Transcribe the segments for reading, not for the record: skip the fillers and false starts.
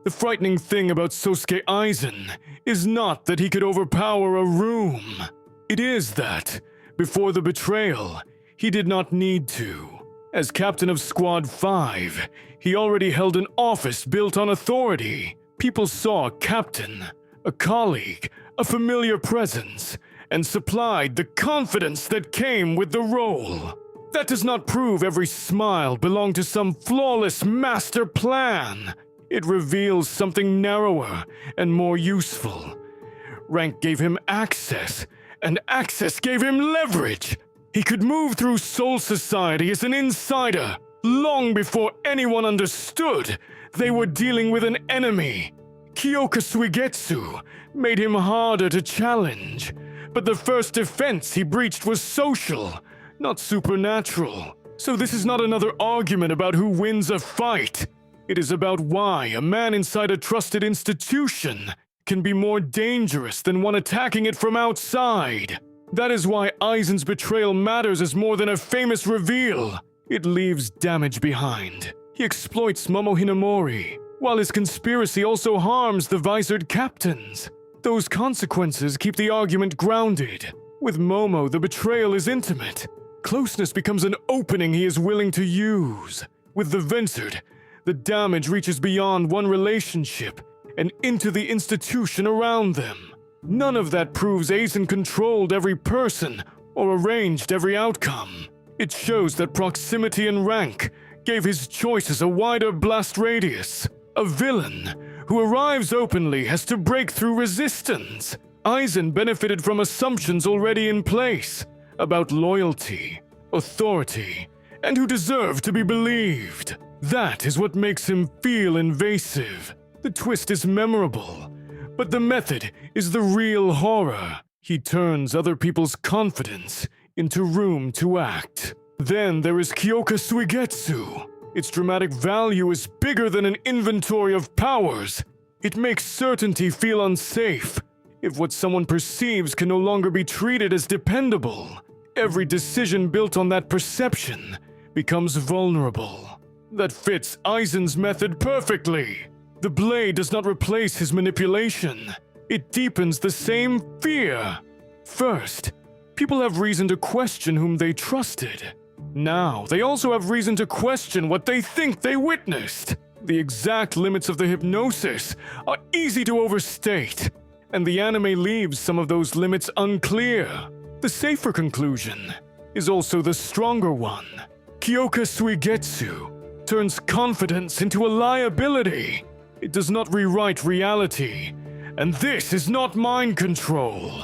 The frightening thing about Sosuke Aizen is not that he could overpower a room. It is that, before the betrayal, he did not need to. As captain of Squad 5, he already held an office built on authority. People saw a captain, a colleague, a familiar presence, and supplied the confidence that came with the role. That does not prove every smile belonged to some flawless master plan. It reveals something narrower and more useful. Rank gave him access, and access gave him leverage. He could move through Soul Society as an insider, long before anyone understood they were dealing with an enemy. Kyoka Suigetsu made him harder to challenge, but the first defense he breached was social, not supernatural. So this is not another argument about who wins a fight. It is about why a man inside a trusted institution can be more dangerous than one attacking it from outside. That is why Aizen's betrayal matters as more than a famous reveal. It leaves damage behind. He exploits Momo Hinamori, while his conspiracy also harms the visored captains. Those consequences keep the argument grounded. With Momo, the betrayal is intimate. Closeness becomes an opening he is willing to use. With the Vincent, the damage reaches beyond one relationship and into the institution around them. None of that proves Aizen controlled every person or arranged every outcome. It shows that proximity and rank gave his choices a wider blast radius. A villain who arrives openly has to break through resistance. Aizen benefited from assumptions already in place about loyalty, authority, and who deserve to be believed. That is what makes him feel invasive. The twist is memorable, but the method is the real horror. He turns other people's confidence into room to act. Then there is Kyoka Suigetsu. Its dramatic value is bigger than an inventory of powers. It makes certainty feel unsafe. If what someone perceives can no longer be treated as dependable, every decision built on that perception becomes vulnerable. That fits Aizen's method perfectly. The blade does not replace his manipulation. It deepens the same fear. First, people have reason to question whom they trusted. Now, they also have reason to question what they think they witnessed. The exact limits of the hypnosis are easy to overstate, and the anime leaves some of those limits unclear. The safer conclusion is also the stronger one. Kyoka Suigetsu turns confidence into a liability. It does not rewrite reality, and this is not mind control.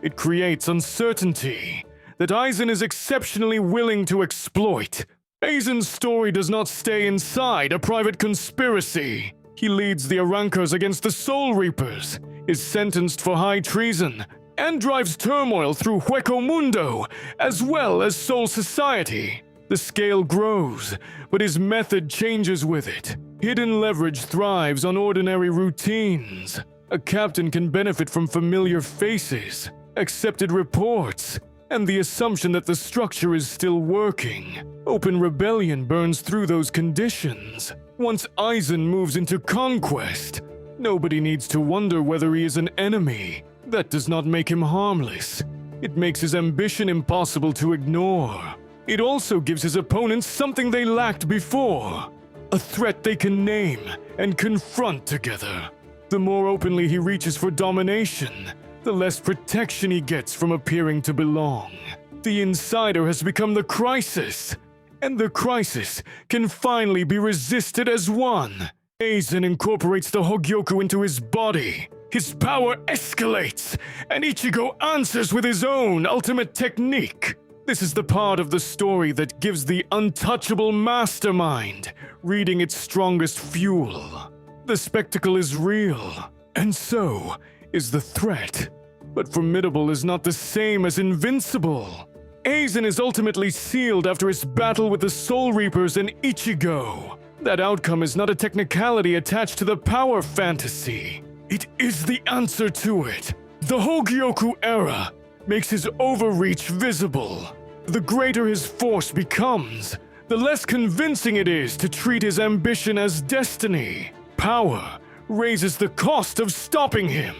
It creates uncertainty that Aizen is exceptionally willing to exploit. Aizen's story does not stay inside a private conspiracy. He leads the Arankers against the Soul Reapers, is sentenced for high treason, and drives turmoil through Hueco Mundo, as well as Soul Society. The scale grows, but his method changes with it. Hidden leverage thrives on ordinary routines. A captain can benefit from familiar faces, accepted reports, and the assumption that the structure is still working. Open rebellion burns through those conditions. Once Aizen moves into conquest, nobody needs to wonder whether he is an enemy. That does not make him harmless. It makes his ambition impossible to ignore. It also gives his opponents something they lacked before, a threat they can name and confront together. The more openly he reaches for domination, the less protection he gets from appearing to belong. The insider has become the crisis, and the crisis can finally be resisted as one. Aizen incorporates the Hogyoku into his body. His power escalates, and Ichigo answers with his own ultimate technique. This is the part of the story that gives the untouchable mastermind reading its strongest fuel. The spectacle is real, and so is the threat. But formidable is not the same as invincible. Aizen is ultimately sealed after his battle with the Soul Reapers and Ichigo. That outcome is not a technicality attached to the power fantasy. It is the answer to it. The Hogyoku era makes his overreach visible. The greater his force becomes, the less convincing it is to treat his ambition as destiny. Power raises the cost of stopping him.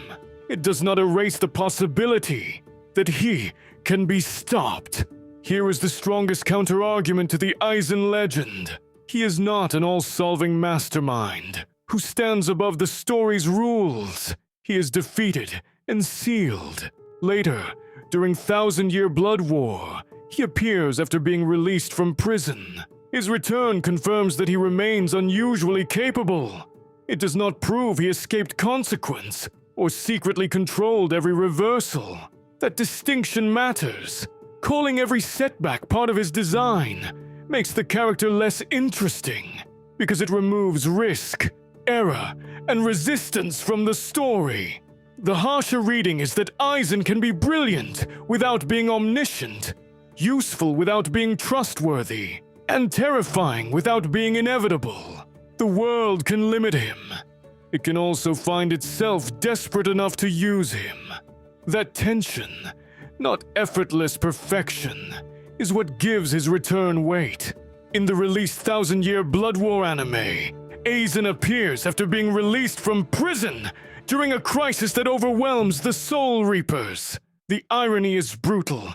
It does not erase the possibility that he can be stopped. Here is the strongest counter-argument to the Aizen legend. He is not an all-solving mastermind who stands above the story's rules. He is defeated and sealed. Later, during Thousand-Year Blood War, he appears after being released from prison. His return confirms that he remains unusually capable. It does not prove he escaped consequence or secretly controlled every reversal. That distinction matters. Calling every setback part of his design makes the character less interesting because it removes risk, error, and resistance from the story. The harsher reading is that Aizen can be brilliant without being omniscient, useful without being trustworthy, and terrifying without being inevitable. The world can limit him. It can also find itself desperate enough to use him. That tension, not effortless perfection, is what gives his return weight. In the released Thousand-Year Blood War anime, Aizen appears after being released from prison during a crisis that overwhelms the Soul Reapers. The irony is brutal.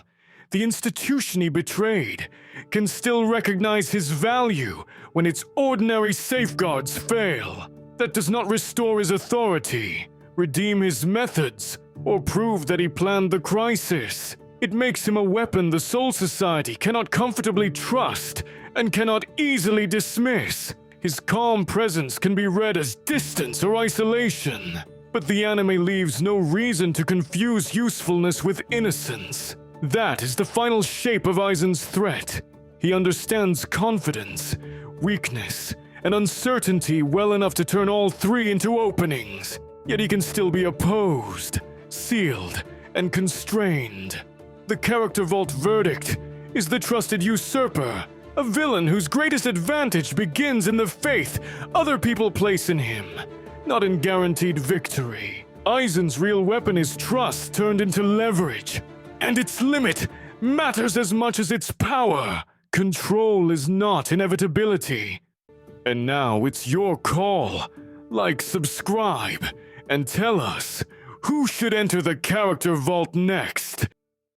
The institution he betrayed can still recognize his value when its ordinary safeguards fail. That does not restore his authority, redeem his methods, or prove that he planned the crisis. It makes him a weapon the Soul Society cannot comfortably trust and cannot easily dismiss. His calm presence can be read as distance or isolation, but the anime leaves no reason to confuse usefulness with innocence. That is the final shape of Aizen's threat. He understands confidence, weakness, and uncertainty well enough to turn all three into openings, yet he can still be opposed, sealed, and constrained. The character vault verdict is the trusted usurper, a villain whose greatest advantage begins in the faith other people place in him, not in guaranteed victory. Aizen's real weapon is trust turned into leverage, and its limit matters as much as its power. Control is not inevitability. And now it's your call. Like, subscribe, and tell us who should enter the character vault next.